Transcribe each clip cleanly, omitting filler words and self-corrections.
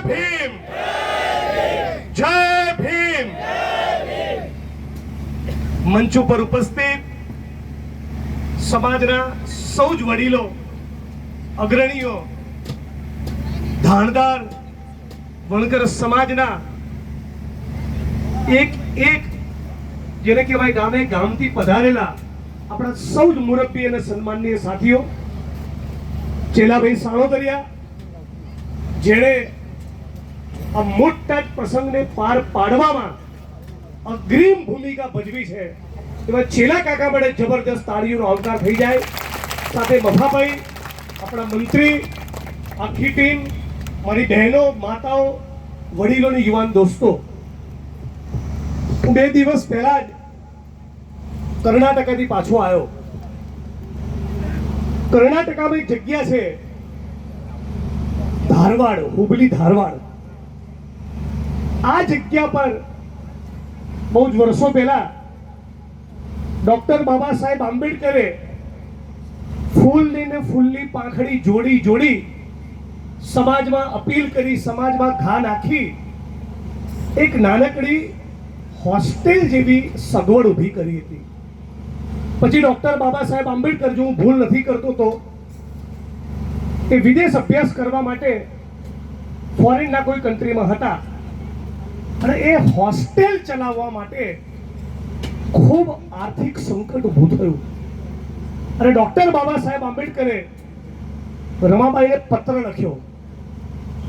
ભીમ, જય ભીમ. મંચ ઉપર ઉપસ્થિત સમાજના સૌ જ વડીલો, અગ્રણીઓ, ધાણદાર વણકર સમાજના એક જેને કહેવાય ગામે ગામથી પધારેલા આપણા સૌ જ મુરબ્બી અને સન્માનનીય સાથીઓ, ચેલાભાઈ સાણોદરિયા, જેણે આ મોટા પ્રસંગને પાર પાડવામાં અગ્રીમ ભૂમિકા ભજવી છે, એવા ચેલા કાકા માટે જબરદસ્ત તાળીઓનો આવકાર થઈ જાય. સાથે મફાભાઈ, આપણા મંત્રી, આખી ટીમ, મારી બહેનો, માતાઓ, વડીલોની યુવાન દોસ્તો, હું 2 દિવસ પહેલા જ કર્ણાટકાથી પાછો આવ્યો. કર્ણાટકામાં એક જગ્યા છે ધારવાડ, હુબલી ધારવાડ. આ જગ્યા પર બહુ જ વર્ષો પહેલા ડોક્ટર બાબા સાહેબ આંબેડકરે ફૂલની ને ફૂલની પાંખડી જોડી સમાજમાં અપીલ કરી, સમાજમાં ઘા નાખી એક નાનકડી હોસ્ટેલ જેવી સગવડ ઊભી કરી હતી. પછી ડોક્ટર બાબા સાહેબ આંબેડકર, જો હું ભૂલ નથી કરતો તો એ વિદેશ અભ્યાસ કરવા માટે ફોરેનના કોઈ કન્ટ્રીમાં હતા અને એ હોસ્ટેલ ચલાવવા માટે ખૂબ આર્થિક સંકટ ઊભું થયું અને ડોક્ટર બાબા સાહેબ આંબેડકરે રમાબાઈને પત્ર લખ્યો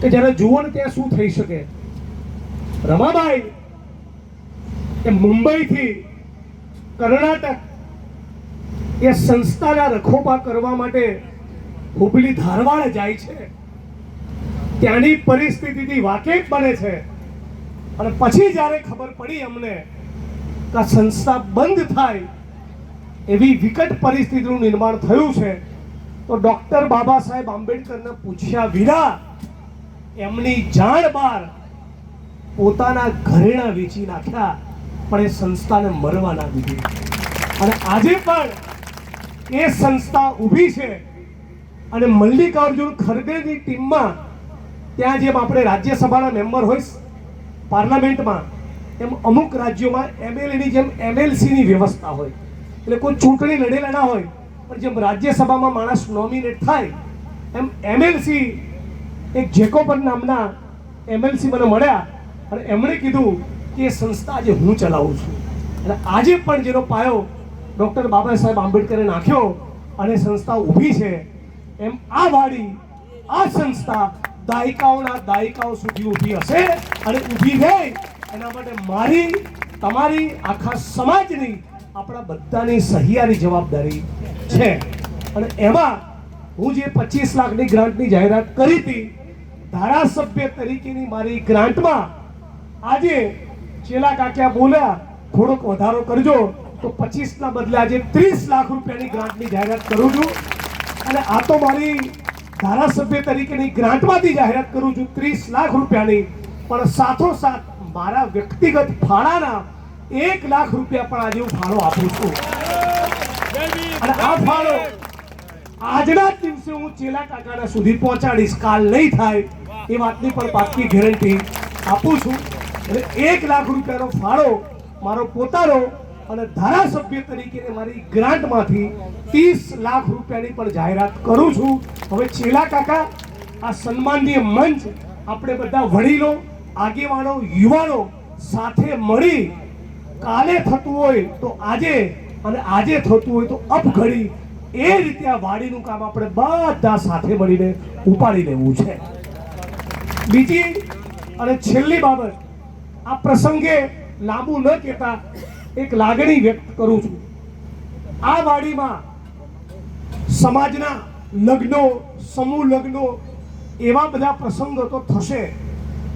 કે જરા જુઓ ને ત્યાં શું થઈ શકે. રમાબાઈ એ મુંબઈથી કર્ણાટક એ સંસ્થાના રખોપા કરવા માટે હુબલી ધારવાડ જાય છે. ત્યાંની પરિસ્થિતિથી વાકેફ બને છે અને પછી જ્યારે ખબર પડી અમને કે આ સંસ્થા બંધ થાય એવી વિકટ પરિસ્થિતિનું નિર્માણ થયું છે, તો ડોક્ટર બાબા સાહેબ આંબેડકરને પૂછ્યા વિના એમની જાણ બહાર પોતાના ઘરેણા વેચી નાખ્યા, પણ એ સંસ્થાને મરવા ના દીધી. અને આજે પણ એ સંસ્થા ઊભી છે અને મલ્લિકાર્જુન ખડગેની ટીમમાં ત્યાં જેમ આપણે રાજ્યસભાના મેમ્બર હોય પાર્લામેન્ટમાં, એમ અમુક રાજ્યોમાં એમએલએની જેમ એમએલસીની વ્યવસ્થા હોય. એટલે કોઈ ચૂંટણી લડેલા ના હોય, પણ જેમ રાજ્યસભામાં માણસ નોમિનેટ થાય એમ એમએલસી એક જેકોબર નામના એમએલસી મને મળ્યા અને એમણે કીધું કે એ સંસ્થા આજે હું ચલાવું છું. અને આજે પણ જેનો પાયો ડૉક્ટર બાબા સાહેબ આંબેડકરે નાખ્યો અને સંસ્થા ઊભી છે, એમ આ વાડી, આ સંસ્થા દાયકાઓ સુધી ઊભી હશે અને ઊભી રહે એના માટે મારી, તમારી, આખા સમાજની, આપણા બધાની સહિયારી જવાબદારી છે. અને એમાં હું જે 25 લાખની ગ્રાન્ટની જાહેરાત કરી હતી, ધારાસભ્ય તરીકેની મારી ગ્રાન્ટમાં આજે ચેલા કાક્યા બોલ્યા થોડોક વધારો કરજો, તો 25ના બદલે આજે 30 લાખ રૂપિયાની ગ્રાન્ટની જાહેરાત કરું છું. અને આ તો મારી ધારાસભ્ય તરીકેની ગ્રાન્ટમાંથી જાહેરાત કરું છું 30 લાખ રૂપિયાની, પણ સાથોસાથ મારા વ્યક્તિગત ફાળાના 1 લાખ રૂપિયા પણ આજે હું ફાળો આપું છું. અને આ ફાળો આજના દિવસે હું ચેલા કાકાના સુધી પહોંચાડીશ, કાલ નહીં થાય એ વાતની પણ પાક્કી ગેરંટી આપું છું. એટલે 1 લાખ રૂપિયાનો ફાળો મારો પોતાનો અને ધારાસભ્ય તરીકે મારી ગ્રાન્ટમાંથી 30 લાખ રૂપિયાની પણ જાહેરાત કરું છું. હવે ચેલા કાકા, આ સન્માનનીય મંચ, આપણે બધા વડીલો, આગેવાનો, યુવાનો સાથે મળી કાલે થતું હોય તો આજે અને આજે થતું હોય તો અપઘડી, એ રીતે આ વાડીનું કામ આપણે બધા સાથે મળીને ઉપાડી લેવું છે. બીજી અને છેલ્લી બાબત, આ પ્રસંગે લાંબુ ન કહેતા એક લાગણી વ્યક્ત કરું છું. આ વાડીમાં સમાજના લગ્નો, સમૂહ લગ્નો, એવા બધા પ્રસંગો તો થશે,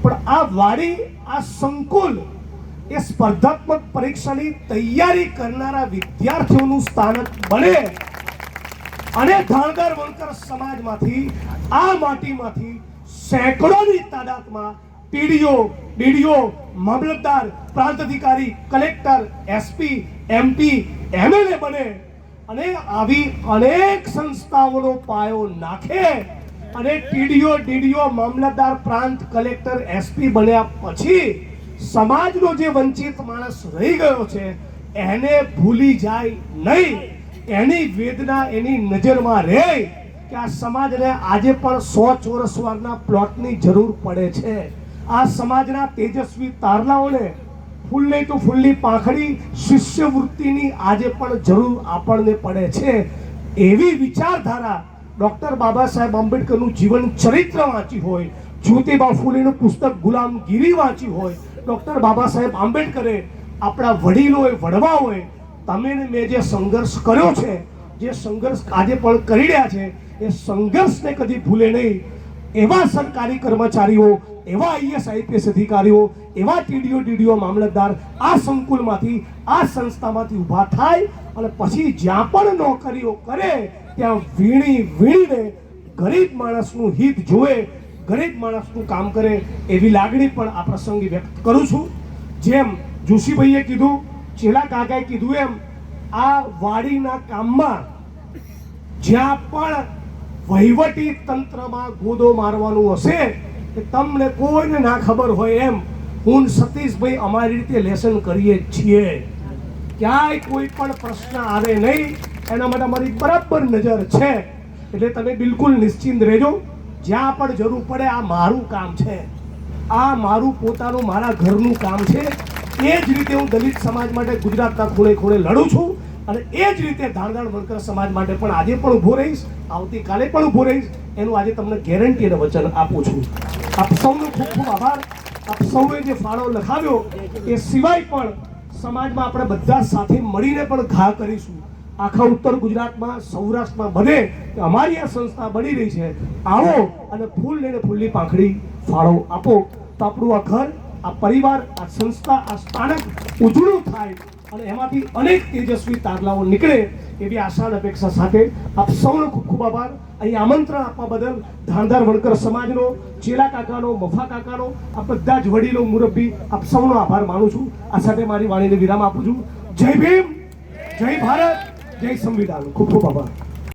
પણ આ વાડી, આ સંકુલ એ સ્પર્ધાત્મક પરીક્ષાની તૈયારી કરનારા વિદ્યાર્થીઓનું સ્થાનક બને અને ધાણદાર વણકર સમાજમાંથી, આ માટીમાંથી સેંકડોની તાદાદમાં પીડીઓ, ડીડીઓ, મામલતદાર, પ્રાંત અધિકારી, કલેક્ટર, એસપી, એમપી, એમએલએ બને અને આવી અનેક સંસ્થાઓનો પાયો નાખે અને ટીડીઓ ડીડીઓ મામલતદાર પ્રાંત કલેક્ટર એસપી બન્યા પછી સમાજનો જે વંચિત માણસ રહી ગયો છે એને ભૂલી જાય નહીં, એની વેદના એની નજરમાં રહે કે આ સમાજને આજે પણ 100 ચોરસ વારના પ્લોટની જરૂર પડે છે. આ સમાજના તેજસ્વી તારલાઓને ફૂલ નહીં તો ફૂલની પાંખડી શિષ્યવૃત્તિની આજે પણ જરૂર આપણને પડે છે. એવી વિચારધારા ડૉક્ટર બાબા સાહેબ આંબેડકરનું જીવન ચરિત્ર વાંચી હોય, જ્યોતિબા ફૂલેનું પુસ્તક ગુલામગીરી વાંચી હોય, ડૉક્ટર બાબા સાહેબ આંબેડકરે આપણા વડીલોએ વડવાઓએ તમે ને મેં જે સંઘર્ષ કર્યો છે, જે સંઘર્ષ આજે પણ કરી રહ્યા છે, એ સંઘર્ષને કદી ભૂલે નહીં. એવા સરકારી કર્મચારીઓ, એવા આઈએસ આઈપીએસ અધિકારીઓ, એવા ટીડીઓ ડીડીઓ મામલતદાર આ સંકુલમાંથી આ સંસ્થામાંથી ઊભા થાય અને પછી જ્યાં પણ નોકરીઓ કરે ત્યાં વીણીને ગરીબ માણસનું હિત જોવે, ગરીબ માણસનું કામ કરે એવી લાગણી પણ આ પ્રસંગે વ્યક્ત કરું છું. જેમ જોશીભાઈએ કીધું, ચેલા કાકાએ કીધું એમ આ વાડીના કામમાં જ્યાં પણ વહીવટી તંત્રમાં ગોદો મારવાનું હશે કે તમને કોઈને ના ખબર હોય એમ હું સતીશભાઈ અમારી રીતે લેસન કરીએ છીએ. ક્યાંય કોઈ પણ પ્રશ્ન આવે નહીં, એના માટે અમારી બરાબર નજર છે. એટલે તમે બિલકુલ નિશ્ચિંત રહેજો. જ્યાં પણ જરૂર પડે આ મારું કામ છે, આ મારું પોતાનું મારા ઘરનું કામ છે. એ જ રીતે હું દલિત સમાજ માટે ગુજરાતના ખૂણે ખૂણે લડું છું અને એ જ રીતે ધાણદાણ વણકર સમાજ માટે પણ આજે પણ ઊભો રહીશ, આવતીકાલે પણ ઊભો રહીશ. એનું આજે તમને ગેરંટી અને વચન આપું છું. આપ સૌનો ખૂબ ખૂબ આભાર. આપ સૌએ જે ફાળો લખાવ્યો એ સિવાય પણ સમાજમાં આપણે બધા સાથે મળીને પણ ઘા કરીશું. આખા ઉત્તર ગુજરાતમાં, સૌરાષ્ટ્રમાં બધે અમારી આ સંસ્થા બની રહી છે. આવો અને ફૂલ લઈને ફૂલની પાંખડી ફાળો આપો તો આપણું આ ઘર, આ પરિવાર, આ સંસ્થા, આ સ્થાનક ઉજળું થાય અને એમાંથી અનેક તેજસ્વી તારલાઓ નીકળે એવી આશા અને અપેક્ષા સાથે આપ સૌનો ખૂબ ખૂબ આભાર. અહીં આમંત્રણ આપવા બદલ ધાણદાર વણકર સમાજનો, ચેલા કાકાનો, મફા કાકાનો, આ બધા જ વડીલો, મુરબ્બી, આપ સૌનો આભાર માનું છું. આ સાથે મારી વાણીને વિરામ આપું છું. જય ભીમ, જય ભારત, જય સંવિધાન. ખૂબ ખૂબ આભાર.